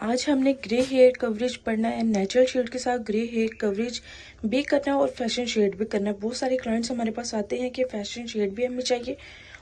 आज हमने grey hair coverage पढ़ना है, नेचुरल शेड के साथ ग्रे हेयर कवरेज भी करना है और फैशन शेड भी करना है। बहुत सारे क्लाइंट्स हमारे पास आते हैं कि फैशन शेड भी हमें चाहिए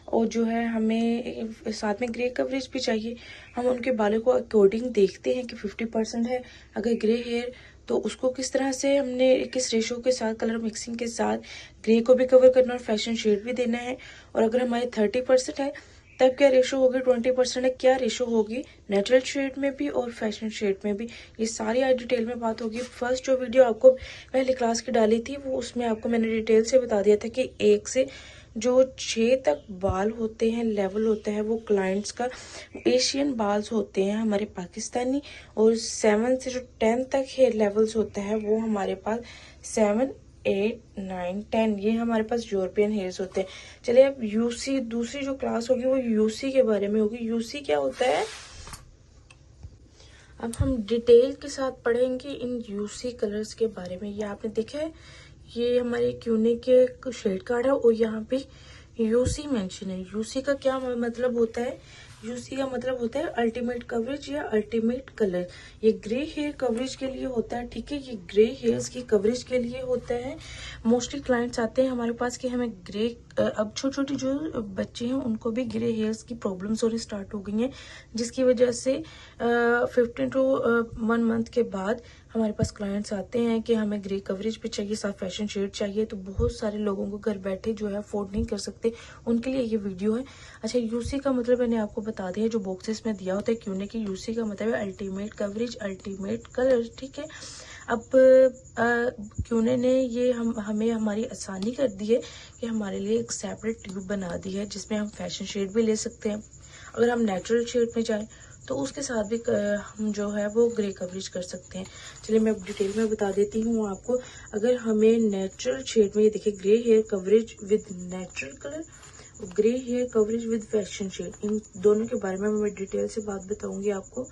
और जो है हमें साथ में ग्रे कवरेज भी चाहिए। हम उनके बालों को अकॉर्डिंग देखते हैं कि 50% है अगर ग्रे हेयर, तो उसको किस तरह से हमने किस रेशो के साथ कलर मिक्सिंग के साथ ग्रे को भी कवर करना और फैशन शेड भी देना है। और अगर हमारे 30% है तब क्या रेशो होगी, 20% है क्या रेशो होगी नेचुरल शेड में भी और फैशन शेड में भी। ये सारी आज डिटेल में बात होगी। फर्स्ट जो वीडियो आपको पहले क्लास की डाली थी वो उसमें आपको मैंने डिटेल से बता दिया था कि 1 से जो 6 तक बाल होते हैं लेवल होता है वो क्लाइंट्स का एशियन बाल्स होते हैं हमारे पाकिस्तानी, और 7 से जो 10 तक हेयर लेवल्स होता है वो हमारे पास 7, 8, 9, 10 ये हमारे पास यूरोपियन हेयर्स होते हैं। चलिए अब यूसी दूसरी जो क्लास होगी वो यूसी के बारे में होगी। यूसी क्या होता है अब हम डिटेल के साथ पढ़ेंगे इन यूसी कलर्स के बारे में। ये आपने देखा है, ये हमारे क्यूने के शेड कार्ड है और यहाँ पे यूसी मेंशन है। यूसी का क्या मतलब होता है, यूसी का मतलब होता है अल्टीमेट कवरेज या अल्टीमेट कलर। ये ग्रे हेयर कवरेज के लिए होता है, ठीक है, ये ग्रे हेयर्स की कवरेज के लिए होता है। मोस्टली क्लाइंट्स आते हैं हमारे पास कि हमें ग्रे, अब छोटे छोटे जो बच्चे हैं उनको भी ग्रे हेयर्स की प्रॉब्लम्स होनी स्टार्ट हो गई हैं, जिसकी वजह से 15 to 1 मंथ के बाद हमारे पास क्लाइंट्स आते हैं कि हमें ग्रे कवरेज भी चाहिए, साथ फैशन शेड चाहिए। तो बहुत सारे लोगों को घर बैठे जो है अफोर्ड नहीं कर सकते, उनके लिए ये वीडियो है। अच्छा, यूसी का मतलब मैंने आपको बता दिया, जो बॉक्सेस में दिया होता है क्यूने की, यूसी का मतलब है अल्टीमेट कवरेज अल्टीमेट कलर, ठीक है। अब क्यूने ने ये हमें हमारी आसानी कर दी है कि हमारे लिए एक सेपरेट ट्यूब बना दी है जिसमें हम फैशन शेड भी ले सकते हैं। अगर हम नेचुरल शेड में जाएं तो उसके साथ भी हम जो है वो ग्रे कवरेज कर सकते हैं। चलिए मैं डिटेल में बता देती हूँ आपको। अगर हमें नेचुरल शेड में, ये देखिए grey hair coverage with natural colour, grey hair coverage with fashion shade, इन दोनों के बारे में मैं डिटेल से बात बताऊंगी आपको।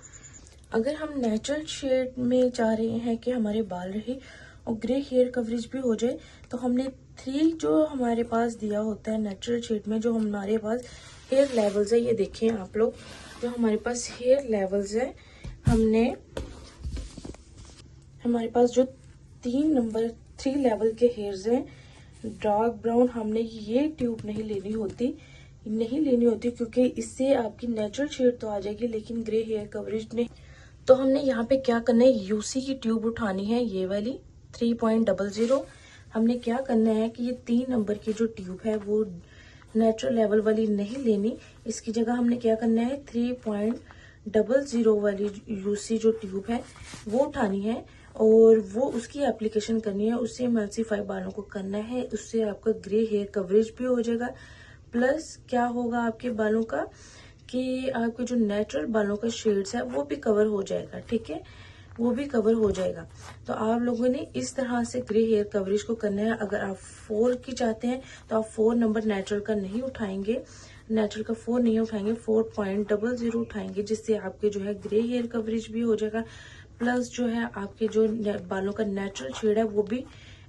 अगर हम नेचुरल शेड में चाह रहे हैं कि हमारे बाल रहे और ग्रे हेयर कवरेज भी हो जाए, तो हमने 3 जो हमारे पास दिया होता है नेचुरल शेड में, जो हमारे पास हेयर लेवल्स है, ये देखें आप लोग, जो हमारे पास हेयर लेवल्स है, हमारे पास जो 3 लेवल के हेयर्स हैं डार्क ब्राउन, हमने ये ट्यूब नहीं लेनी होती क्योंकि इससे आपकी नेचुरल शेड तो आ जाएगी लेकिन ग्रे हेयर कवरेज नहीं। तो हमने यहाँ पे क्या करना है, यूसी की ट्यूब उठानी है, ये वाली 3.00। हमने क्या करना है कि ये 3 नंबर की जो ट्यूब है वो नेचुरल लेवल वाली नहीं लेनी, इसकी जगह हमने क्या करना है 3.00 वाली यूसी जो ट्यूब है वो उठानी है और वो उसकी एप्लीकेशन करनी है, उससे एमल्सिफाई बालों को करना है। उससे आपका ग्रे हेयर कवरेज भी हो जाएगा, प्लस क्या होगा आपके बालों का कि आपके जो नेचुरल बालों का शेड्स है वो भी कवर हो जाएगा, ठीक है, वो भी कवर हो जाएगा। तो आप लोगों ने इस तरह से ग्रे हेयर कवरेज को करना है। अगर आप 4 की चाहते हैं तो आप 4 नंबर नेचुरल का नहीं उठाएंगे, नेचुरल का 4 नहीं उठाएंगे, 4.00 उठाएंगे, जिससे आपके जो है ग्रे हेयर कवरेज भी हो जाएगा, प्लस जो है आपके जो बालों का नेचुरल शेड है वो भी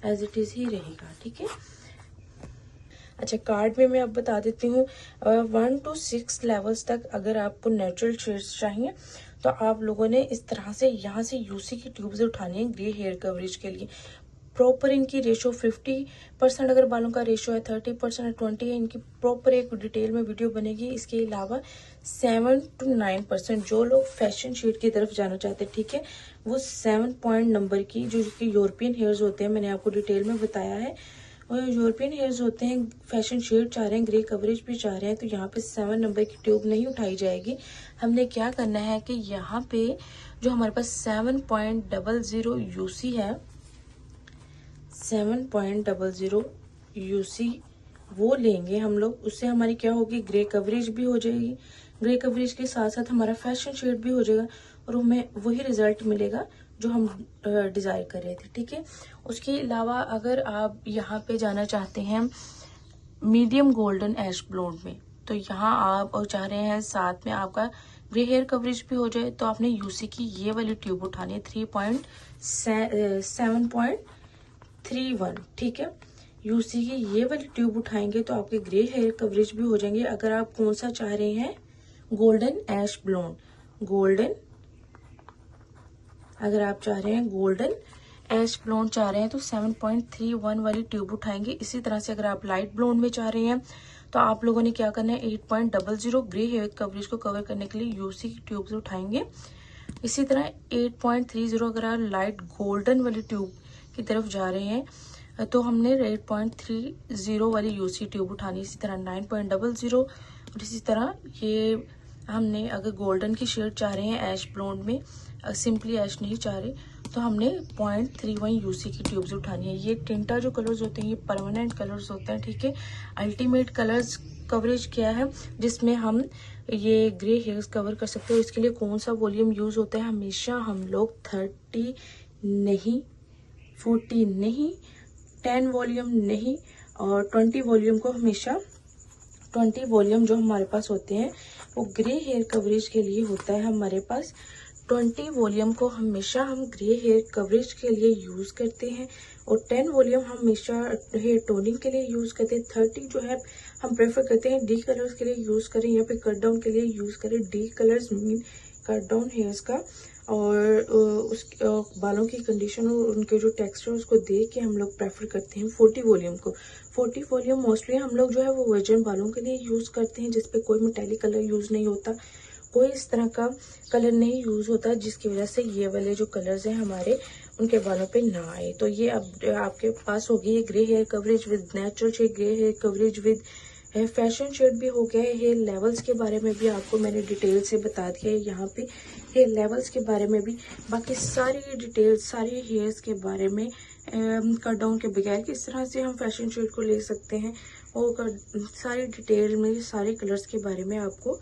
एज इट इज ही रहेगा, ठीक है। अच्छा, कार्ड में मैं अब बता देती हूँ 1 to 6 लेवल्स तक अगर आपको नेचुरल शेड्स चाहिए तो आप लोगों ने इस तरह से यहाँ से यूसी की ट्यूब से उठानी है ग्रे हेयर कवरेज के लिए। प्रॉपर इनकी रेशो 50% अगर बालों का रेशो है, 30% है, 20 है, इनकी प्रॉपर एक डिटेल में वीडियो बनेगी। इसके अलावा 7 to 9% जो लोग फैशन शेड की तरफ जाना चाहते हैं, ठीक है, वो 7 पॉइंट नंबर की जो यूरोपियन हेयर्स होते हैं, मैंने आपको डिटेल में बताया है, और यूरोपियन हेयर्स होते हैं फैशन शेड चाह रहे हैं, ग्रे कवरेज भी चाह रहे हैं, तो यहाँ पे 7 नंबर की ट्यूब नहीं उठाई जाएगी। हमने क्या करना है कि यहाँ पे जो हमारे पास 7.00 यूसी है, 7.00 यूसी वो लेंगे हम लोग, उससे हमारी क्या होगी ग्रे कवरेज भी हो जाएगी, ग्रे कवरेज के साथ साथ हमारा फैशन शेड भी हो जाएगा और हमें वही रिजल्ट मिलेगा जो हम डिजायर कर रहे थे, ठीक है। उसके अलावा अगर आप यहाँ पे जाना चाहते हैं मीडियम गोल्डन एश ब्लोंड में, तो यहाँ आप और चाह रहे हैं साथ में आपका ग्रे हेयर कवरेज भी हो जाए, तो आपने यूसी की ये वाली ट्यूब उठानी है 7.31, ठीक है। यूसी की ये वाली ट्यूब उठाएंगे तो आपके ग्रे हेयर कवरेज भी हो जाएंगे। अगर आप कौन सा चाह रहे हैं, गोल्डन एश ब्लोंड, गोल्डन अगर आप चाह रहे हैं गोल्डन एश ब्लोंड चाह रहे हैं तो 7.31 वाली ट्यूब उठाएंगे। इसी तरह से अगर आप लाइट ब्लोंड में चाह रहे हैं तो आप लोगों ने क्या करना है, 8.00 ग्रे हेयर कवरेज को कवर करने के लिए यूसी की ट्यूब उठाएंगे। इसी तरह 8.30 अगर आप लाइट गोल्डन वाली ट्यूब की तरफ जा रहे हैं तो हमने 8.30 वाली यूसी ट्यूब उठानी। इसी तरह 9.00 और इसी तरह ये हमने अगर गोल्डन की शेड चाह रहे हैं ऐश ब्लोंड में, सिंपली ऐश नहीं चाह रहे तो हमने 0.31 यूसी की ट्यूब्स उठानी है। ये टिंटा जो कलर्स होते हैं ये परमानेंट कलर्स होते हैं, ठीक है। अल्टीमेट कलर्स कवरेज क्या है जिसमें हम ये ग्रे हेयर्स कवर कर सकते हो। इसके लिए कौन सा वॉल्यूम यूज होता है, हमेशा हम लोग 30 नहीं, 40 नहीं, 10 वॉल्यूम नहीं और 20 वॉल्यूम को हमेशा 20 वॉल्यूम जो हमारे पास होते हैं वो ग्रे हेयर कवरेज के लिए होता है। हमारे पास 20 वॉल्यूम को हमेशा हम ग्रे हेयर कवरेज के लिए यूज करते हैं और 10 वॉल्यूम हमेशा हेयर टोनिंग के लिए यूज करते हैं। 30 जो है हम प्रेफर करते हैं डी कलर्स के लिए यूज करें या फिर कट डाउन के लिए यूज करें। D colours mean cut down hairs का और उस बालों की कंडीशन और उनके जो टेक्सचर उसको देख के हम लोग प्रेफर करते हैं 40 वॉल्यूम को। 40 वॉल्यूम मोस्टली हम लोग जो है वो वर्जिन बालों के लिए यूज करते हैं जिसपे कोई मेटालिक कलर यूज नहीं होता, कोई इस तरह का कलर नहीं यूज होता जिसकी वजह से ये वाले जो कलर्स हैं हमारे उनके बालों पे ना आए। तो ये अब आपके पास होगी ये grey hair coverage with natural shade, grey hair coverage with fashion shade भी हो गया है। हेयर लेवल्स के बारे में भी आपको मैंने डिटेल से बता दिया है यहाँ पे, हेयर लेवल्स के बारे में भी। बाकी सारी डिटेल्स सारे हेयर्स के बारे में कट डाउन के बगैर किस तरह से हम फैशन शेड को ले सकते हैं और सारी डिटेल में सारे कलर्स के बारे में आपको